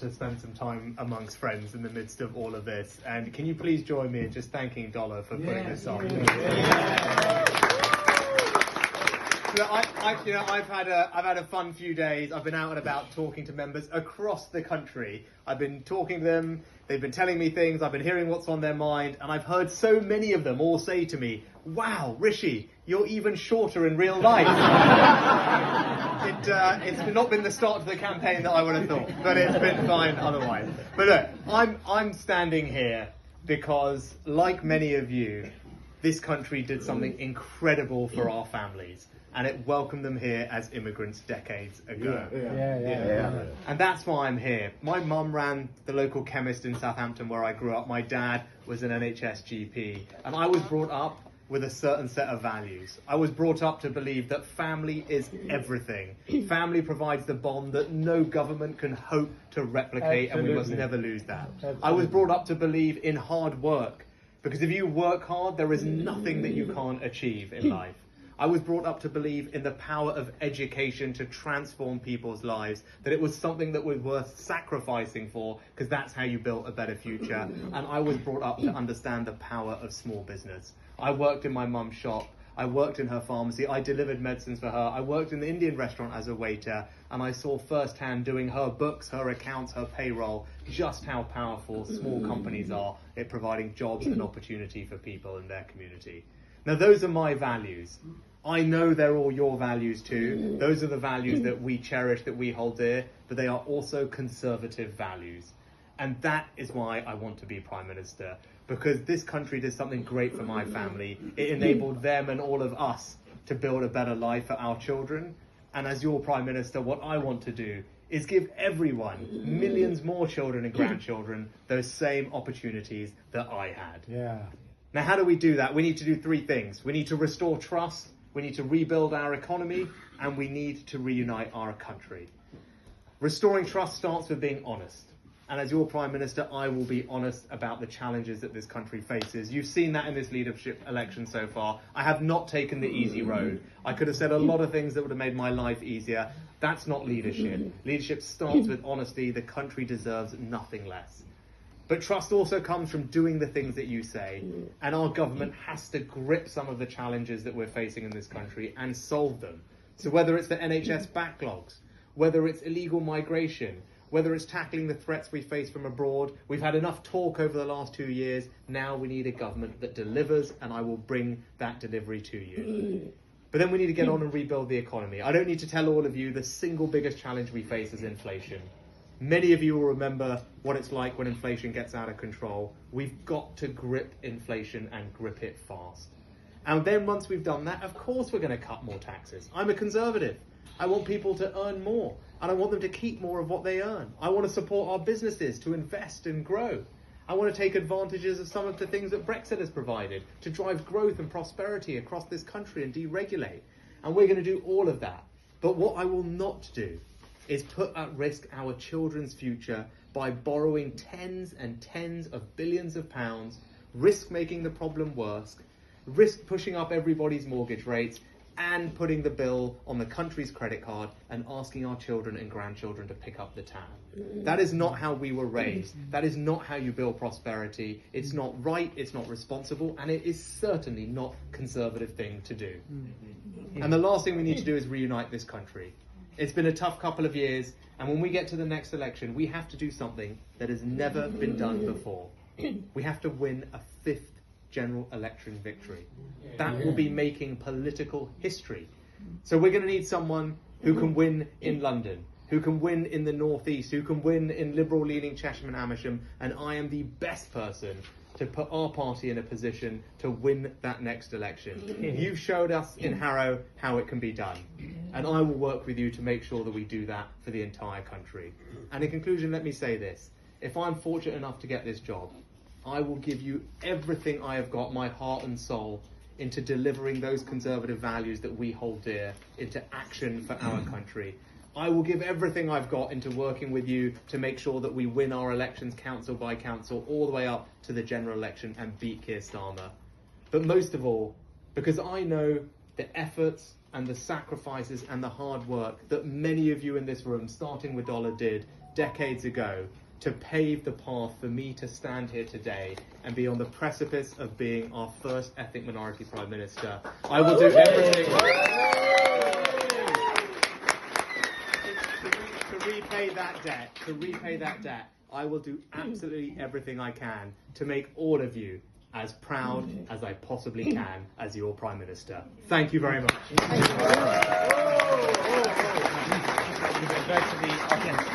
to spend some time amongst friends in the midst of all of this. And can you please join me in just thanking Dollar for putting this on? I've had a fun few days. I've been out and about talking to members across the country. I've been talking to them. They've been telling me things. I've been hearing what's on their mind, and I've heard so many of them all say to me, "Wow, Rishi, you're even shorter in real life." It's not been the start to the campaign that I would have thought, but it's been fine otherwise. But look, I'm standing here because, like many of you, this country did something incredible for our families, and it welcomed them here as immigrants decades ago. Yeah. And that's why I'm here. My mum ran the local chemist in Southampton where I grew up. My dad was an NHS GP, and I was brought up with a certain set of values. I was brought up to believe that family is everything. Family provides the bond that no government can hope to replicate, and we must never lose that. I was brought up to believe in hard work, because if you work hard, there is nothing that you can't achieve in life. I was brought up to believe in the power of education to transform people's lives, that it was something that was worth sacrificing for, because that's how you built a better future. And I was brought up to understand the power of small business. I worked in my mum's shop. I worked in her pharmacy. I delivered medicines for her. I worked in the Indian restaurant as a waiter, and I saw firsthand, doing her books, her accounts, her payroll, just how powerful small companies are at providing jobs and opportunity for people in their community. Now, those are my values. I know they're all your values too. Those are the values that we cherish, that we hold dear, but they are also conservative values. And that is why I want to be Prime Minister, because this country did something great for my family. It enabled them and all of us to build a better life for our children. And as your Prime Minister, what I want to do is give everyone, millions more children and grandchildren, those same opportunities that I had. Yeah. Now, how do we do that? We need to do three things. We need to restore trust, we need to rebuild our economy, and we need to reunite our country. Restoring trust starts with being honest. And as your Prime Minister, I will be honest about the challenges that this country faces. You've seen that in this leadership election so far. I have not taken the easy road. I could have said a lot of things that would have made my life easier. That's not leadership. Leadership starts with honesty. The country deserves nothing less. But trust also comes from doing the things that you say. And our government has to grip some of the challenges that we're facing in this country and solve them. So whether it's the NHS backlogs, whether it's illegal migration, whether it's tackling the threats we face from abroad, we've had enough talk over the last 2 years. Now we need a government that delivers, and I will bring that delivery to you. But then we need to get on and rebuild the economy. I don't need to tell all of you the single biggest challenge we face is inflation. Many of you will remember what it's like when inflation gets out of control. We've got to grip inflation and grip it fast. And then once we've done that, of course we're going to cut more taxes. I'm a conservative. I want people to earn more, and I want them to keep more of what they earn. I want to support our businesses to invest and grow. I want to take advantages of some of the things that Brexit has provided to drive growth and prosperity across this country and deregulate. And we're going to do all of that. But what I will not do is put at risk our children's future by borrowing tens and tens of billions of pounds, risk making the problem worse, risk pushing up everybody's mortgage rates, and putting the bill on the country's credit card and asking our children and grandchildren to pick up the tab. That is not how we were raised. That is not how you build prosperity. It's not right, it's not responsible, and it is certainly not a conservative thing to do. And the last thing we need to do is reunite this country. It's been a tough couple of years, and when we get to the next election, we have to do something that has never been done before. We have to win a fifth general election victory. That will be making political history. So we're going to need someone who can win in London, who can win in the North East, who can win in liberal-leaning Chesham and Amersham, and I am the best person to put our party in a position to win that next election. You've showed us in Harrow how it can be done, and I will work with you to make sure that we do that for the entire country. And in conclusion, let me say this. If I'm fortunate enough to get this job, I will give you everything I have got, my heart and soul, into delivering those conservative values that we hold dear into action for our country. I will give everything I've got into working with you to make sure that we win our elections council by council all the way up to the general election and beat Keir Starmer. But most of all, because I know the efforts and the sacrifices and the hard work that many of you in this room, starting with Dollar, did decades ago to pave the path for me to stand here today and be on the precipice of being our first ethnic minority Prime Minister. I will do everything to repay that debt. I will do absolutely everything I can to make all of you as proud as I possibly can as your Prime Minister. Thank you very much. Back to the audience.